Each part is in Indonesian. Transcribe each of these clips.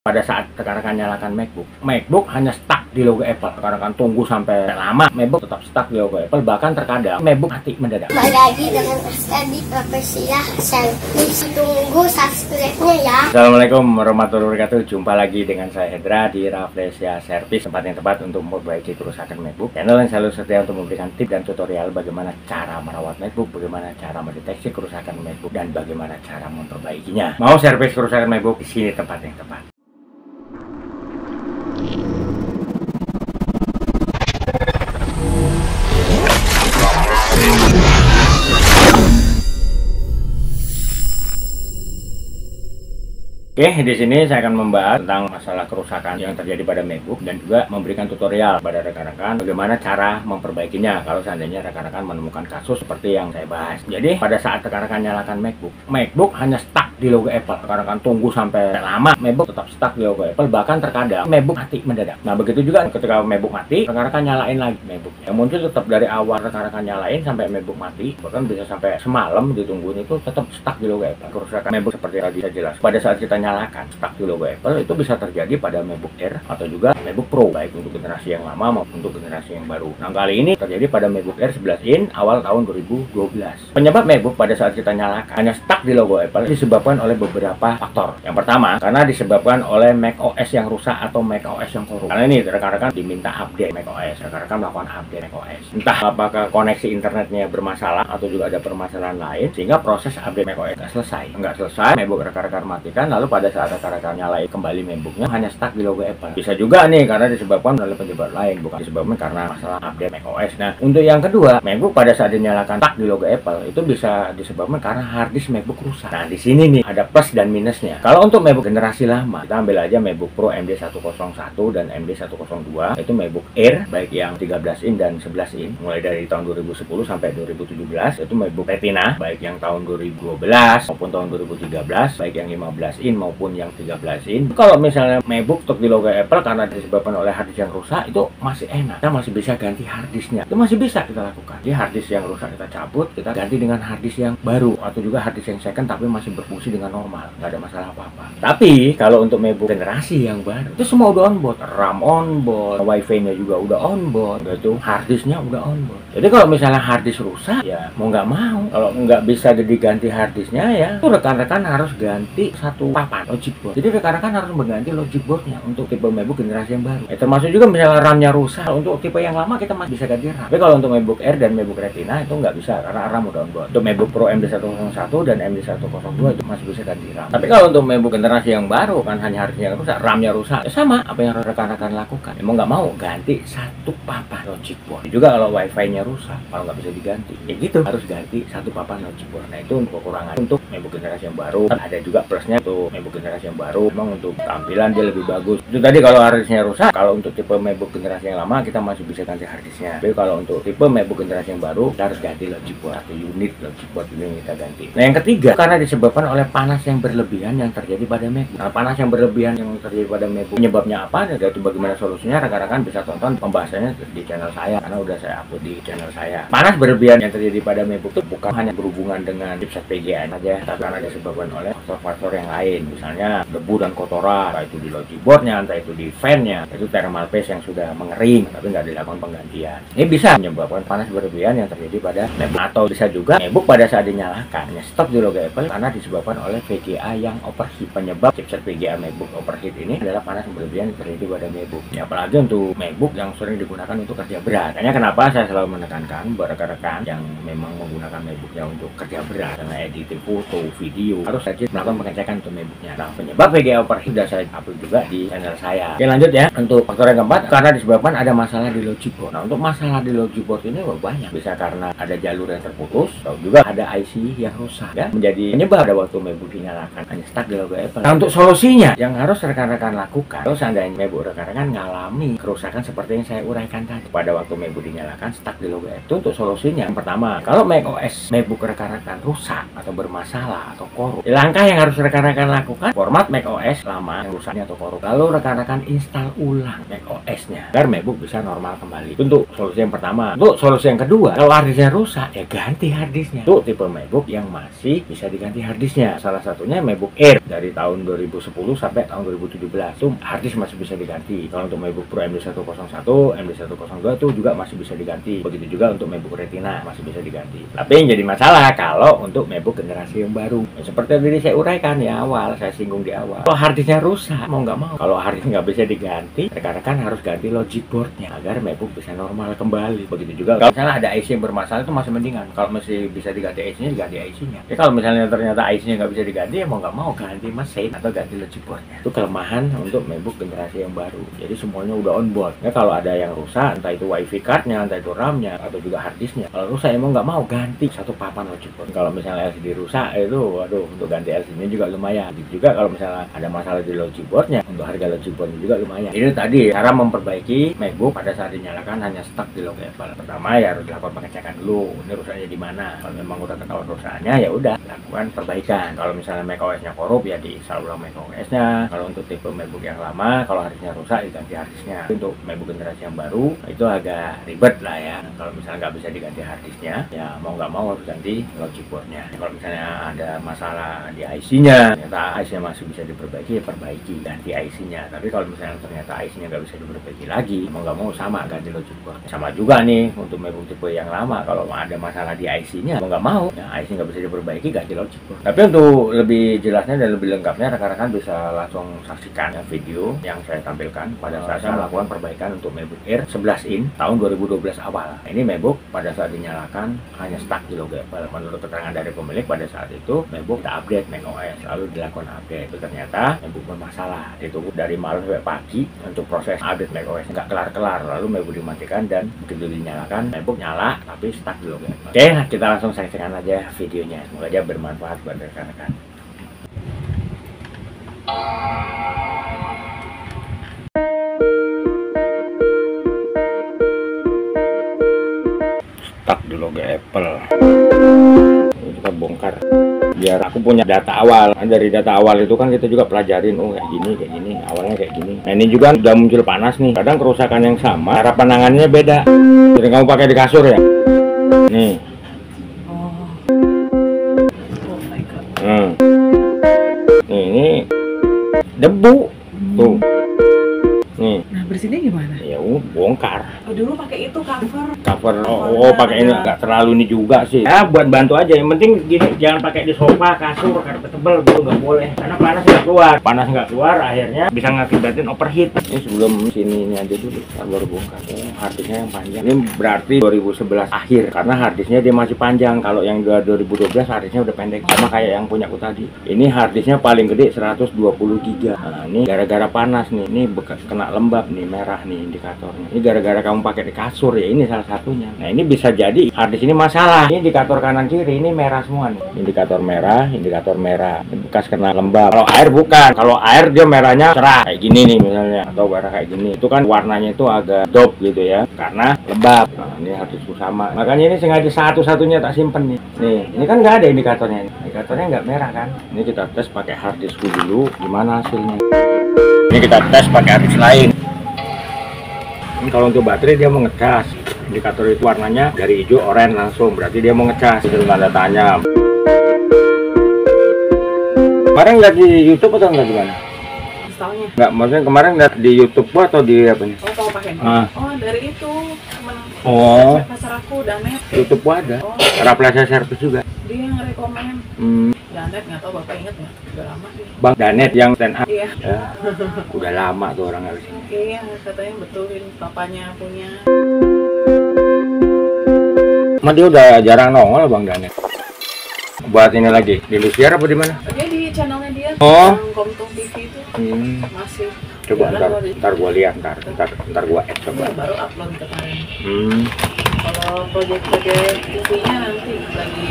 Pada saat rekan-rekan nyalakan MacBook hanya stuck di logo Apple. Rekan-rekan tunggu sampai lama, MacBook tetap stuck di logo Apple. Bahkan terkadang MacBook mati mendadak. Kembali lagi dengan Asadi Profesia Service. Tunggu subscribe-nya ya. Assalamualaikum warahmatullahi wabarakatuh. Jumpa lagi dengan saya Hendra di Rafflesia Service, tempat yang tepat untuk memperbaiki kerusakan MacBook. Channel yang selalu setia untuk memberikan tips dan tutorial bagaimana cara merawat MacBook, bagaimana cara mendeteksi kerusakan MacBook, dan bagaimana cara memperbaikinya. Mau servis kerusakan MacBook, di sini tempat yang tepat. Oke, di sini saya akan membahas tentang masalah kerusakan yang terjadi pada MacBook dan juga memberikan tutorial pada rekan-rekan bagaimana cara memperbaikinya kalau seandainya rekan-rekan menemukan kasus seperti yang saya bahas. Jadi, pada saat rekan-rekan nyalakan MacBook hanya stuck di logo Apple. Rekan-rekan tunggu sampai lama, MacBook tetap stuck di logo Apple, bahkan terkadang MacBook mati mendadak. Nah, begitu juga ketika MacBook mati, rekan-rekan nyalain lagi MacBook. Yang muncul tetap dari awal rekan-rekan nyalain sampai MacBook mati, bahkan bisa sampai semalam ditungguin itu tetap stuck di logo Apple. Kerusakan MacBook seperti tadi saya jelas. Pada saat kita nyalakan stuck di logo Apple itu bisa terjadi pada MacBook Air atau juga MacBook Pro, baik untuk generasi yang lama maupun untuk generasi yang baru. Nah, kali ini terjadi pada MacBook Air 11 in awal tahun 2012. Penyebab MacBook pada saat kita nyalakan hanya stuck di logo Apple disebabkan oleh beberapa faktor. Yang pertama, karena disebabkan oleh macOS yang rusak atau macOS yang korup. Karena ini rekan-rekan diminta update macOS, rekan-rekan melakukan update macOS. Entah apakah koneksi internetnya bermasalah atau juga ada permasalahan lain sehingga proses update macOS nggak selesai, MacBook rekan-rekan matikan, lalu pada saat rekan-rekan nyalain kembali MacBooknya hanya stuck di logo Apple. Bisa juga nih karena disebabkan oleh penyebab lain, bukan disebabkan karena masalah update macOS. Nah, untuk yang kedua, MacBook pada saat dinyalakan stuck di logo Apple itu bisa disebabkan karena harddisk MacBook rusak. Nah, di sini nih ada plus dan minusnya. Kalau untuk MacBook generasi lama, kita ambil aja MacBook Pro MD101 dan MD102, itu MacBook Air baik yang 13 in dan 11 in mulai dari tahun 2010 sampai 2017, itu MacBook Retina baik yang tahun 2012 maupun tahun 2013, baik yang 15 in maupun yang 13 in. Kalau misalnya MacBook stuck di logo Apple karena disebabkan oleh harddisk yang rusak, itu masih enak, kita masih bisa ganti harddisknya, itu masih bisa kita lakukan. Jadi harddisk yang rusak kita cabut, kita ganti dengan harddisk yang baru atau juga harddisk yang second tapi masih berfungsi dengan normal, nggak ada masalah apa-apa. Tapi kalau untuk MacBook generasi yang baru, itu semua udah onboard, RAM onboard, WiFi-nya juga udah onboard, itu harddisknya udah onboard. Jadi kalau misalnya harddisk rusak, ya mau nggak mau, kalau nggak bisa diganti harddisknya, ya itu rekan-rekan harus ganti satu papan logic board. Jadi rekan-rekan harus mengganti logic boardnya untuk tipe MacBook generasi yang baru. Termasuk juga misalnya RAM-nya rusak, untuk tipe yang lama kita masih bisa ganti RAM. Tapi kalau untuk MacBook Air dan MacBook Retina itu nggak bisa karena RAM udah onboard. Untuk MacBook Pro MD101 dan MD102 itu masih bisa ganti RAM. Tapi kalau untuk MacBook generasi yang baru kan hanya harddisknya rusak, RAM-nya rusak, ya sama apa yang rekan-rekan lakukan. Mau nggak mau ganti satu papan logic board. Juga kalau WiFi-nya rusak, kalau nggak bisa diganti, ya gitu harus ganti satu papan logic board. Nah, itu untuk kekurangan. Untuk MacBook generasi yang baru ada juga plusnya. Untuk MacBook generasi yang baru memang untuk tampilan dia lebih bagus. Itu tadi kalau harddisknya rusak. Kalau untuk tipe MacBook generasi yang lama kita masih bisa ganti harddisknya. Tapi kalau untuk tipe MacBook generasi yang baru kita harus ganti logic board atau unit logic board yang kita ganti. Nah, yang ketiga, karena disebabkan oleh panas yang berlebihan yang terjadi pada MacBook. Nah, panas yang berlebihan yang terjadi pada MacBook penyebabnya apa? Yaitu bagaimana solusinya, rekan-rekan bisa tonton pembahasannya di channel saya karena udah saya upload di channel saya. Panas berlebihan yang terjadi pada MacBook itu bukan hanya berhubungan dengan chipset VGA saja, tapi karena disebabkan oleh faktor-faktor yang lain, misalnya debu dan kotoran, entah itu di logic boardnya, entah itu di fan-nya, itu thermal paste yang sudah mengering tapi nggak dilakukan penggantian. Ini bisa menyebabkan panas berlebihan yang terjadi pada MacBook. Atau bisa juga MacBook pada saat dinyalakan hanya stop di logo Apple karena disebabkan oleh VGA yang overheat. Penyebab chipset VGA MacBook overheat ini adalah panas berlebihan yang terjadi pada MacBook. Ya, apalagi untuk MacBook yang sering digunakan untuk kerja berat. Makanya kenapa saya selalu menekankan buat rekan-rekan yang memang menggunakan MacBooknya untuk kerja berat, karena editing foto, video, harus saja melakukan pengecekan untuk MacBooknya. Nah, penyebab VGA overheat sudah saya upload juga di channel saya. Oke, lanjut ya. Untuk faktor yang keempat, karena disebabkan ada masalah di logic board. Nah, untuk masalah di logic board ini banyak. Bisa karena ada jalur yang terputus, atau juga ada IC yang rusak, ya, menjadi penyebab pada waktu MacBook dinyalakan hanya stuck di logo Apple. Nah, untuk solusinya yang harus rekan-rekan lakukan, kalau seandainya MacBook rekan-rekan ngalami kerusakan seperti yang saya uraikan tadi pada waktu MacBook dinyalakan stuck di logo Apple, itu untuk solusinya yang pertama, kalau macOS MacBook rekan-rekan rusak atau bermasalah atau korup, langkah yang harus rekan-rekan lakukan, format macOS lama yang rusaknya atau korup, lalu rekan-rekan install ulang macOS-nya agar MacBook bisa normal kembali. Itu untuk solusi yang pertama. Untuk solusi yang kedua, kalau harddisknya rusak, ya ganti harddisknya. Untuk tipe MacBook yang masih bisa diganti harddisknya, contohnya salah satunya MacBook Air dari tahun 2010 sampai tahun 2017 itu harddisk masih bisa diganti. Kalau untuk MacBook Pro MD101, MD102 itu juga masih bisa diganti. Begitu juga untuk MacBook Retina masih bisa diganti. Tapi yang jadi masalah kalau untuk MacBook generasi yang baru, seperti yang tadi saya uraikan di awal, saya singgung di awal, kalau harddisknya rusak mau nggak mau, kalau harddisk nggak bisa diganti, rekan-rekan harus ganti logic boardnya agar MacBook bisa normal kembali. Begitu juga kalau misalnya ada IC yang bermasalah itu masih mendingan. Kalau masih bisa diganti IC-nya, diganti IC-nya. Ya kalau misalnya ternyata IC-nya nggak bisa diganti, ya mau nggak mau ganti mesin atau ganti logic boardnya. Itu kelemahan untuk MacBook generasi yang baru. Jadi semuanya udah on board. Ya kalau ada yang rusak, entah itu WiFi card-nya, entah itu RAM-nya, atau juga harddisknya. Kalau rusak, emang nggak mau ganti satu papan logic board. Kalau misalnya LCD rusak, itu waduh, untuk ganti LCD-nya juga lumayan. Gitu juga kalau misalnya ada masalah di logic board-nya, untuk harga logic board-nya juga lumayan. Ini tadi cara memperbaiki MacBook pada saat dinyalakan hanya stuck di logo Apple. Pertama ya harus dilakukan pengecekan dulu, ini rusaknya di mana. Kalau memang udah ketahuan rusaknya, ya udah lakukan perbaikan. Kalau misalnya macOS-nya korup, ya diinstal ulang macOS-nya. Kalau untuk tipe MacBook yang lama, kalau harddisknya rusak, diganti harddisknya. Untuk MacBook generasi yang baru, itu agak ribet lah ya. Kalau misalnya nggak bisa diganti harddisknya, ya mau nggak mau harus ganti logic board-nya. Kalau misalnya ada masalah di IC-nya, ternyata IC-nya masih bisa diperbaiki, ya perbaiki, ganti IC-nya. Tapi kalau misalnya ternyata IC-nya nggak bisa diperbaiki lagi, mau nggak mau sama ganti logic board. Sama juga nih untuk MacBook tipe yang lama, kalau ada masalah di IC-nya, mau nggak mau, ya IC nggak bisa diperbaiki, ganti logic board. Tapi untuk lebih jelasnya dan lebih lengkapnya, rekan-rekan bisa langsung saksikan video yang saya tampilkan pada saat saya melakukan perbaikan untuk MacBook Air 11 in tahun 2012 awal. Ini MacBook pada saat dinyalakan hanya stuck di logo Apple. Menurut keterangan dari pemilik, pada saat itu MacBook tak update macOS, lalu dilakukan update. Itu ternyata MacBook bermasalah. Itu dari malam sampai pagi untuk proses update macOS nggak kelar-kelar, lalu MacBook dimatikan dan begitu dinyalakan MacBook nyala tapi stuck di logo Apple. Oke, kita langsung saksikan aja videonya. Semoga aja bermanfaat buat rekan-rekan. Stuck di logo Apple. Ini kita bongkar biar aku punya data awal. Dari data awal itu kan kita juga pelajarin, oh kayak gini, awalnya kayak gini. Nah ini juga udah muncul panas nih. Kadang kerusakan yang sama, cara penanganannya beda. Jadi kamu pakai di kasur ya. Nih. Nih, ini debu tuh. Nih. Nah bersihnya gimana? Ya bongkar. Oh, dulu pakai itu cover. Oh pakai ini nggak terlalu ini juga sih. Ya buat bantu aja. Yang penting gini, jangan pakai di sofa, kasur, karpet tebal gitu nggak boleh. Karena panas nggak keluar, akhirnya bisa ngakibatin overheat. Ini sebelum sini ini aja dulu, kita baru bongkar. Harddisknya yang panjang. Ini berarti 2011 akhir, karena harddisknya dia masih panjang. Kalau yang 2012 harddisknya udah pendek, sama kayak yang punya aku tadi. Ini harddisknya paling gede 120 GB. Nah ini gara-gara panas nih. Ini bekas kena lembab nih, merah nih indikatornya. Ini gara-gara kamu pakai di kasur ya, ini salah satunya. Nah ini bisa jadi harddisk ini masalah. Ini indikator kanan kiri ini merah semua nih. Indikator merah. Ini bekas kena lembab. Kalau air bukan. Kalau air dia merahnya cerah kayak gini nih misalnya, atau merah kayak gini. Itu kan warnanya itu agak dope gitu ya, karena lembab. Nah ini harddiskku sama. Makanya ini sengaja satu-satunya tak simpen nih. Nih, ini kan nggak ada indikatornya. Indikatornya nggak merah kan. Ini kita tes pakai harddiskku dulu, gimana hasilnya. Ini kita tes pakai harddisk lain. Ini kalau untuk baterai dia mau ngecas. Indikator itu warnanya dari hijau oranye langsung, berarti dia mau ngecas. Itu tanda tanya. Kemarin lihat di YouTube atau enggak gimana? Installnya? Enggak, maksudnya kemarin lihat di YouTube atau di apa nih? Oh kamu pakai? Oh dari itu teman pacar aku Danet. YouTube ada. Oh. Raplasa Service juga. Dia yang rekomen. Danet nggak tahu bapak inget nggak? Udah lama sih. Bang Danet yang stand up. Iya. Ya, udah lama tuh orang harus ini. Iya katanya betulin bapaknya punya. Mas dia udah jarang nongol Bang Danet. Buat ini lagi di Lucier apa di mana? Dia di channelnya dia. Oh. Yang Komtung TV itu masih. Coba ntar gua lihat ntar gua add coba. Dia baru upload kemarin. Kalau proyek TV-nya nanti lagi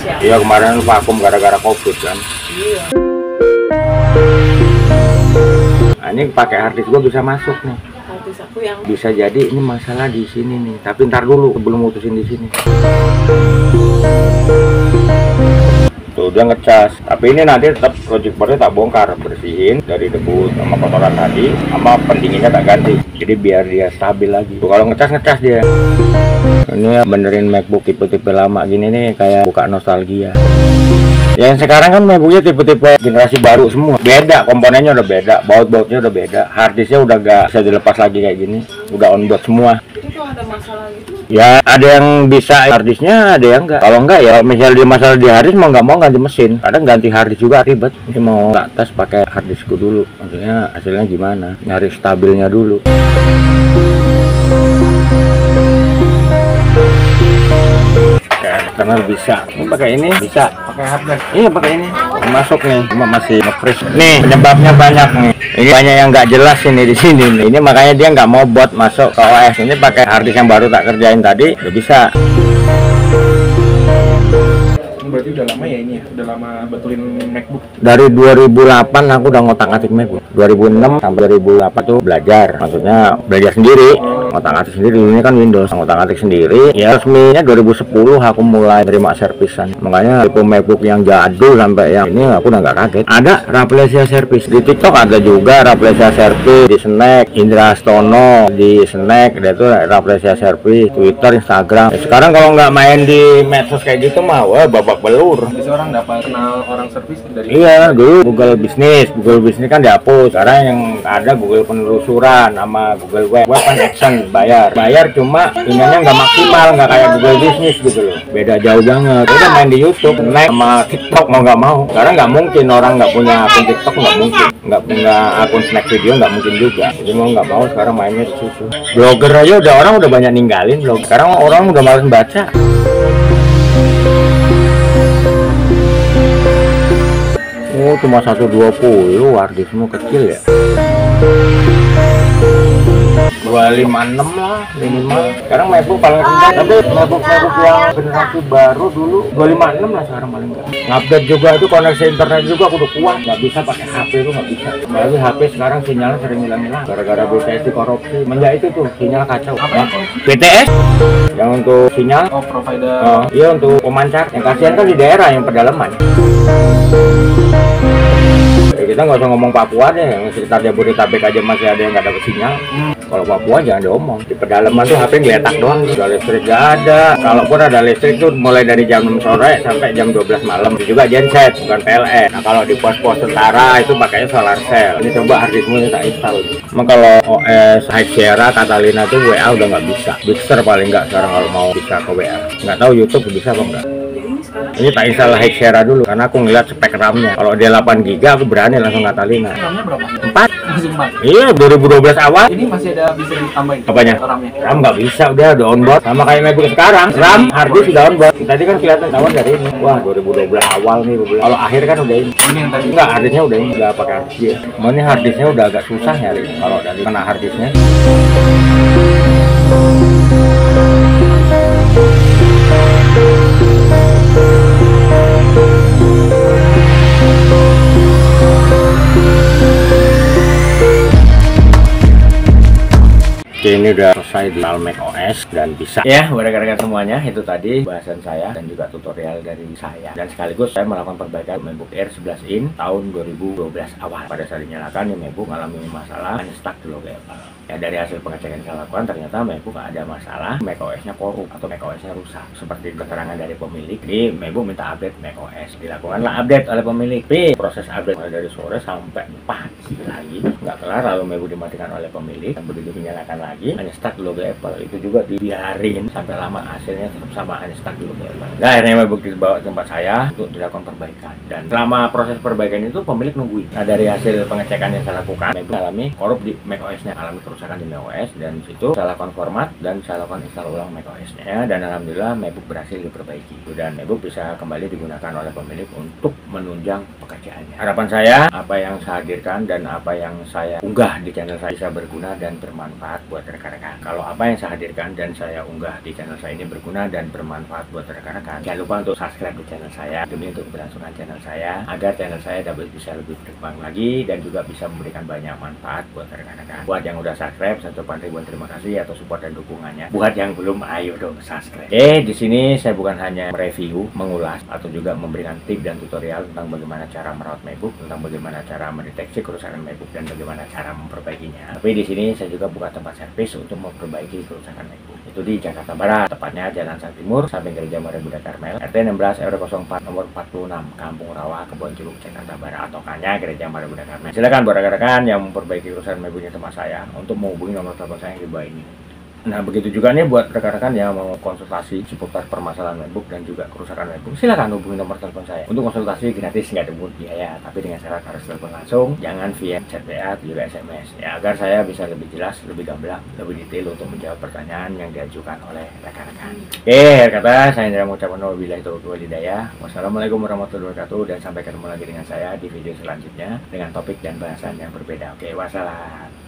siap. Iya kemarin vakum gara-gara COVID kan. Iya. Nah, ini pakai harddisk gua bisa masuk nih. Harddisk aku yang Bisa jadi ini masalah di sini nih. Tapi ntar dulu belum mutusin di sini. Tuh udah ngecas. Tapi ini nanti tetap logic boardnya tak bongkar, bersihin dari debu sama kotoran tadi, sama pendinginnya tak ganti. Jadi biar dia stabil lagi. Tuh kalau ngecas dia. Ini benerin MacBook tipe-tipe lama gini nih kayak buka nostalgia. Yang sekarang kan MacBooknya tipe-tipe generasi baru semua. Beda, komponennya udah beda, baut-bautnya udah beda, harddisknya udah gak bisa dilepas lagi kayak gini. Udah onboard semua. Itu kalau ada masalah gitu? Ya ada yang bisa harddisknya, ada yang enggak. Kalau enggak ya misalnya dia masalah di harddisk mau nggak mau ganti mesin. Kadang ganti harddisk juga ribet. Ini mau nggak tes pakai harddiskku dulu. Maksudnya hasilnya gimana? Nyari stabilnya dulu. Karena bisa pakai ini, bisa pakai harddisk. Iya pakai ini masuk nih, cuma masih nge-freeze. Nih penyebabnya banyak nih. Ini banyak yang nggak jelas ini di sini nih. Ini makanya dia nggak mau buat masuk ke OS. Ini pakai harddisk yang baru tak kerjain tadi udah bisa. Berarti udah lama ya ini ya? Udah lama betulin MacBook? Dari 2008 aku udah ngotak-ngatik MacBook. 2006 sampai 2008 tuh belajar. Maksudnya belajar sendiri. Ngotak-ngatik sendiri. Ini kan Windows. Ngotak-ngatik sendiri. Ya resminya 2010 aku mulai terima servisan. Makanya tipe MacBook yang jadul sampai yang ini aku udah nggak kaget. Ada Rafflesia service. Di TikTok ada juga Rafflesia service. Di Snack, Indra Stono. Di Snack, dia tuh Rafflesia service. Twitter, Instagram. Ya, sekarang kalau nggak main di medsos kayak gitu mah, wah babak belur. Bisa orang dapat kenal orang servis dari... Iya, dulu Google Business kan dihapus. Sekarang yang ada Google Penelusuran sama Google Web Connection bayar cuma ininya nggak maksimal, nggak kayak Google Business gitu loh. Beda jauh banget. Udah main di YouTube, naik sama TikTok mau nggak mau. Sekarang nggak mungkin orang nggak punya akun TikTok, nggak mungkin. Nggak punya akun snack video nggak mungkin juga. Jadi mau nggak mau sekarang mainnya di situ. Blogger aja orang udah banyak ninggalin blog. Sekarang orang udah malas baca. Oh cuma 120, harddiskmu kecil ya. 256 lah minimal. Sekarang MacBook paling rendah, tapi MacBook yang generasi baru dulu 256 lah sekarang paling enggak. Update juga itu koneksi internet juga aku udah kuat, nggak bisa pakai HP itu nggak bisa. Apalagi HP sekarang sinyalnya sering hilang-hilang gara-gara BTS dikorupsi. Menjak itu tuh sinyal kacau. Ya. BTS yang untuk sinyal. Oh provider. Iya untuk pemancar. Yang kasihan kan di daerah yang pedalaman. Ya, kita nggak usah ngomong Papua deh, yang sekitar Jabodetabek aja masih ada yang nggak dapat sinyal. Kalau Papua jangan diomong. Di pedalaman tuh HP ngeletak doang, udah listrik nggak ada. Kalaupun ada listrik tuh mulai dari jam 6 sore sampai jam 12 malam. Itu juga genset, bukan PLN. Nah kalau di pos-pos tentara itu pakainya solar cell. Ini coba harddiskmu ini tak install. Emang kalau OS High Sierra, Catalina tuh WA udah nggak bisa. Big Sur paling nggak sekarang kalau mau bisa ke WA. Nggak tahu YouTube bisa apa enggak. Ini tak install High Sierra dulu karena aku ngeliat spek RAM-nya. Kalau dia 8 GB aku berani langsung Catalina. RAM-nya berapa? 4. Masih 4. Iya, 2012 awal. Ini masih ada bisa ditambahin? Apanya? RAM-nya? RAM nggak bisa, udah onboard. Sama kayak MacBook sekarang. RAM, harddisk sudah onboard. Tadi kan kelihatan kawan dari ini. Wah, 2012 awal nih. Kalau akhir kan udah ini. Ini yang tadi? Enggak, harddisknya udah ini. Udah pakai harddisk ya. Ini harddisknya udah agak susah nyari. Kalau dari kena harddisknya. Oke, ini udah selesai di Mac OS dan bisa ya buat rekan-rekan semuanya. Itu tadi bahasan saya dan juga tutorial dari saya, dan sekaligus saya melakukan perbaikan MacBook Air 11 in tahun 2012 awal. Pada saat dinyalakan, MacBook mengalami masalah unstuck di logo Apple. Ya dari hasil pengecekan yang saya lakukan ternyata MacBook ada masalah, macOS-nya korup atau macOS-nya rusak. Seperti keterangan dari pemilik, di MacBook minta update macOS. Dilakukanlah update oleh pemilik. Tapi proses update mulai dari sore sampai pagi lagi nggak kelar, lalu MacBook dimatikan oleh pemilik dan begitu dinyalakan lagi unstuck logo Apple. Itu juga dibiarin sampai lama, hasilnya tetap sama unstuck logo Apple. Nah, akhirnya MacBook dibawa ke tempat saya untuk dilakukan perbaikan, dan selama proses perbaikan itu pemilik nungguin. Nah dari hasil pengecekan yang saya lakukan, MacBook alami korup di macOS-nya, alami kerusakan di macOS, dan situ saya lakukan format dan saya lakukan install ulang macOS-nya, dan alhamdulillah MacBook berhasil diperbaiki dan MacBook bisa kembali digunakan oleh pemilik untuk menunjang pekerjaannya. Harapan saya apa yang saya hadirkan dan apa yang saya unggah di channel saya bisa berguna dan bermanfaat buat rekan-rekan. Kalau apa yang saya hadirkan dan saya unggah di channel saya ini berguna dan bermanfaat buat rekan-rekan, jangan lupa untuk subscribe di channel saya demi untuk keberlangsungan channel saya, agar channel saya dapat bisa lebih berkembang lagi dan juga bisa memberikan banyak manfaat buat rekan-rekan. Buat yang udah subscribe, saya ucapkan ribuan terima kasih atas support dan dukungannya. Buat yang belum, ayo dong subscribe. Di sini saya bukan hanya mereview, mengulas, atau juga memberikan tips dan tutorial tentang bagaimana cara merawat MacBook, tentang bagaimana cara mendeteksi kerusakan MacBook dan bagaimana cara memperbaikinya. Tapi di sini saya juga buka tempat servis untuk memperbaiki kerusakan MacBook. itu di Jakarta Barat, tepatnya Jalan Sang Timur, samping Gereja Maria Bunda Karmel, RT 16 RW 04 nomor 46, Kampung Rawa, Kebonjeruk, Jakarta Barat, atau hanya Gereja Maria Bunda Karmel. Silakan buat rekan-rekan yang memperbaiki urusan MacBooknya sama saya untuk menghubungi nomor telepon saya yang di bawah ini. Nah, begitu juga nih buat rekan-rekan yang mau konsultasi seputar permasalahan MacBook dan juga kerusakan MacBook, silakan hubungi nomor telepon saya. Untuk konsultasi gratis, nggak ada biaya, tapi dengan syarat harus telepon langsung, jangan via chat WA atau juga SMS, ya, agar saya bisa lebih jelas, lebih gamblang, lebih detail untuk menjawab pertanyaan yang diajukan oleh rekan-rekan. Oke, kata saya Indra mengucapkan wabillahi taufiq wal hidayah. Wassalamualaikum warahmatullahi wabarakatuh, dan sampai ketemu lagi dengan saya di video selanjutnya dengan topik dan bahasan yang berbeda. Oke, wassalam.